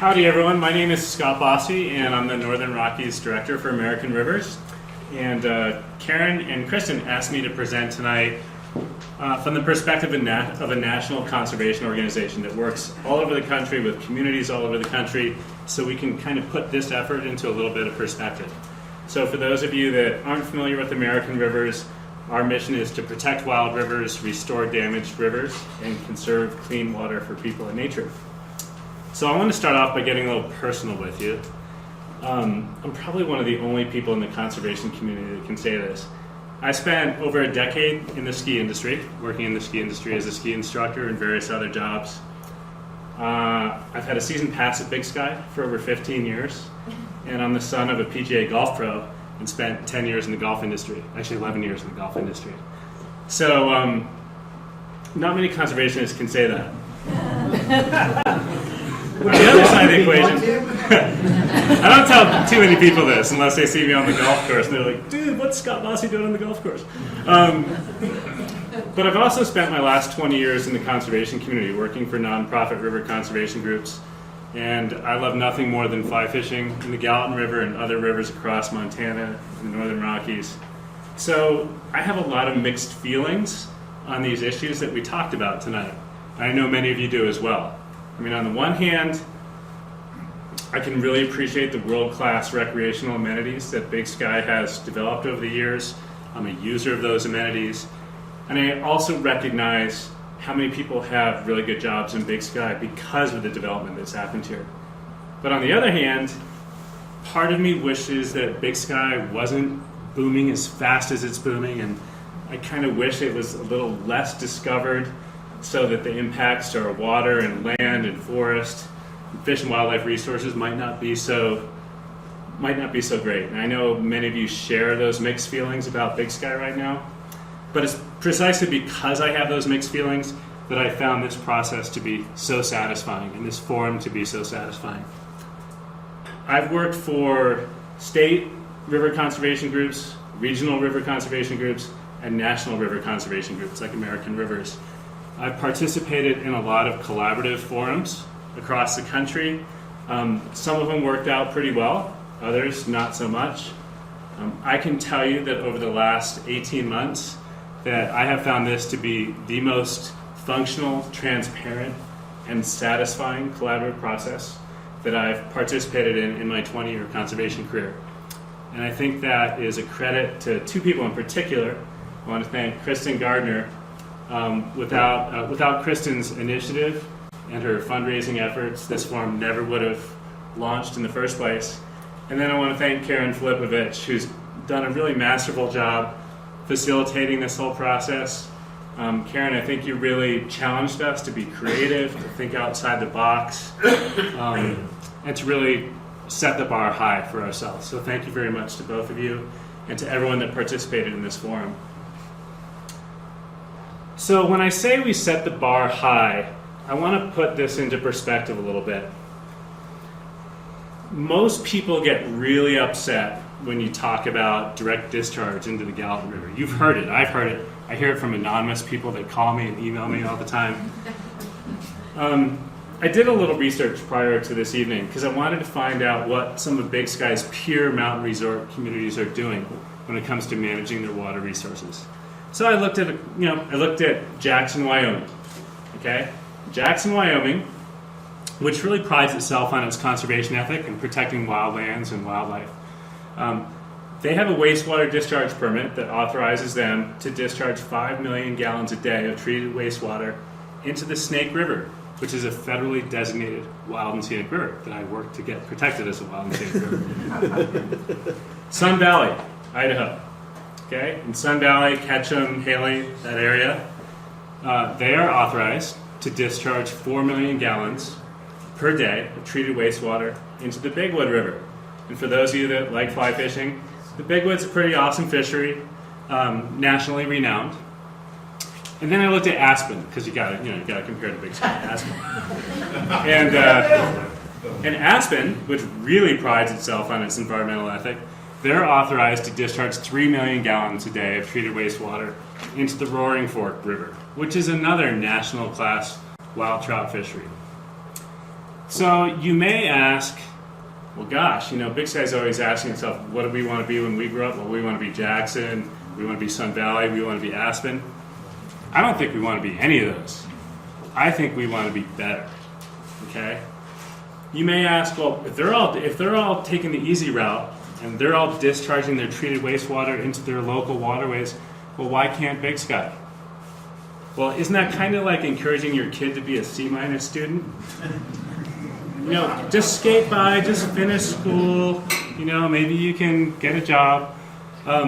Howdy everyone, my name is Scott Bosse and I'm the Northern Rockies Director for American Rivers. And Karen and Kristen asked me to present tonight from the perspective of a national conservation organization that works all over the country with communities all over the country, so we can kind of put this effort into a little bit of perspective. So for those of you that aren't familiar with American Rivers, our mission is to protect wild rivers, restore damaged rivers, and conserve clean water for people and nature. So I want to start off by getting a little personal with you. I'm probably one of the only people in the conservation community that can say this. I spent over a decade in the ski industry, working in the ski industry as a ski instructor and various other jobs. I've had a season pass at Big Sky for over 15 years, and I'm the son of a PGA golf pro and spent 10 years in the golf industry, actually 11 years in the golf industry. So not many conservationists can say that. The other side of the equation, I don't tell too many people this unless they see me on the golf course and they're like, dude, what's Scott Bosse doing on the golf course? But I've also spent my last 20 years in the conservation community working for nonprofit river conservation groups, and I love nothing more than fly fishing in the Gallatin River and other rivers across Montana and the Northern Rockies. So I have a lot of mixed feelings on these issues that we talked about tonight. I know many of you do as well. I mean, on the one hand, I can really appreciate the world-class recreational amenities that Big Sky has developed over the years. I'm a user of those amenities. And I also recognize how many people have really good jobs in Big Sky because of the development that's happened here. But on the other hand, part of me wishes that Big Sky wasn't booming as fast as it's booming, and I kind of wish it was a little less discovered, so that the impacts to our water and land and forest, and fish and wildlife resources might not be so great. And I know many of you share those mixed feelings about Big Sky right now, but it's precisely because I have those mixed feelings that I found this process to be so satisfying and this forum to be so satisfying. I've worked for state river conservation groups, regional river conservation groups, and national river conservation groups like American Rivers. I've participated in a lot of collaborative forums across the country. Some of them worked out pretty well, others not so much. I can tell you that over the last 18 months that I have found this to be the most functional, transparent, and satisfying collaborative process that I've participated in my 20-year conservation career. And I think that is a credit to two people in particular. I want to thank Kristen Gardner. Without Kristen's initiative and her fundraising efforts, this forum never would have launched in the first place. And then I want to thank Karen Filipovich, who's done a really masterful job facilitating this whole process. Karen, I think you really challenged us to be creative, to think outside the box, and to really set the bar high for ourselves. So thank you very much to both of you and to everyone that participated in this forum. So when I say we set the bar high, I want to put this into perspective a little bit. Most people get really upset when you talk about direct discharge into the Gallatin River. You've heard it, I've heard it. I hear it from anonymous people that call me and email me all the time. I did a little research prior to this evening because I wanted to find out what some of Big Sky's peer mountain resort communities are doing when it comes to managing their water resources. So I looked at Jackson, Wyoming. Okay, Jackson, Wyoming, which really prides itself on its conservation ethic and protecting wildlands and wildlife. They have a wastewater discharge permit that authorizes them to discharge 5 million gallons a day of treated wastewater into the Snake River, which is a federally designated wild and scenic river that I work to get protected as a wild and scenic river. Sun Valley, Idaho. Okay, in Sun Valley, Ketchum, Haley, that area, they are authorized to discharge 4 million gallons per day of treated wastewater into the Bigwood River. And for those of you that like fly fishing, the Bigwood's a pretty awesome fishery, nationally renowned. And then I looked at Aspen because you got to compare the Big Sky to Aspen. And Aspen, which really prides itself on its environmental ethic, they're authorized to discharge 3 million gallons a day of treated wastewater into the Roaring Fork River, which is another national class wild trout fishery. So you may ask, well, gosh, Big Sky's always asking itself, what do we want to be when we grow up? Well, we want to be Jackson, we want to be Sun Valley, we want to be Aspen. I don't think we want to be any of those. I think we want to be better, okay? You may ask, well, if they're all taking the easy route and they're all discharging their treated wastewater into their local waterways, well, why can't Big Sky? Well, isn't that kind of like encouraging your kid to be a C- student? Just skate by, just finish school, maybe you can get a job. I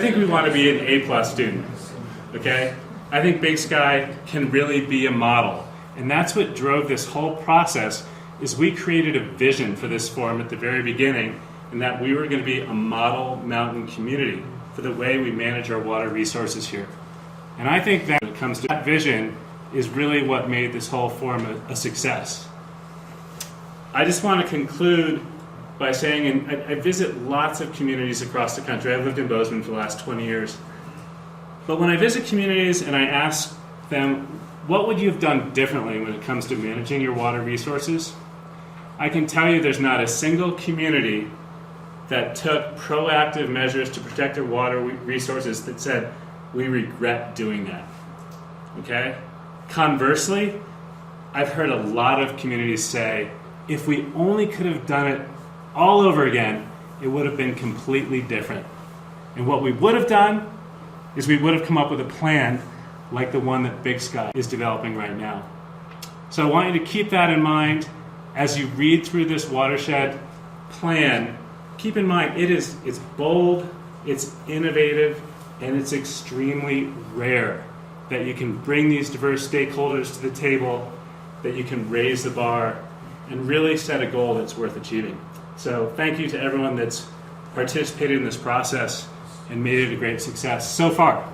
think we want to be an A+ student, okay? I think Big Sky can really be a model. And that's what drove this whole process, is we created a vision for this forum at the very beginning, and that we were going to be a model mountain community for the way we manage our water resources here. And I think that when it comes to that vision is really what made this whole forum a success. I just want to conclude by saying, and I visit lots of communities across the country. I've lived in Bozeman for the last 20 years. But when I visit communities and I ask them, what would you have done differently when it comes to managing your water resources? I can tell you there's not a single community that took proactive measures to protect their water resources that said, we regret doing that, okay? Conversely, I've heard a lot of communities say, if we only could have done it all over again, it would have been completely different. And what we would have done is we would have come up with a plan like the one that Big Sky is developing right now. So I want you to keep that in mind as you read through this watershed plan. Keep in mind, it's bold, it's innovative, and it's extremely rare that you can bring these diverse stakeholders to the table, that you can raise the bar, and really set a goal that's worth achieving. So thank you to everyone that's participated in this process and made it a great success so far.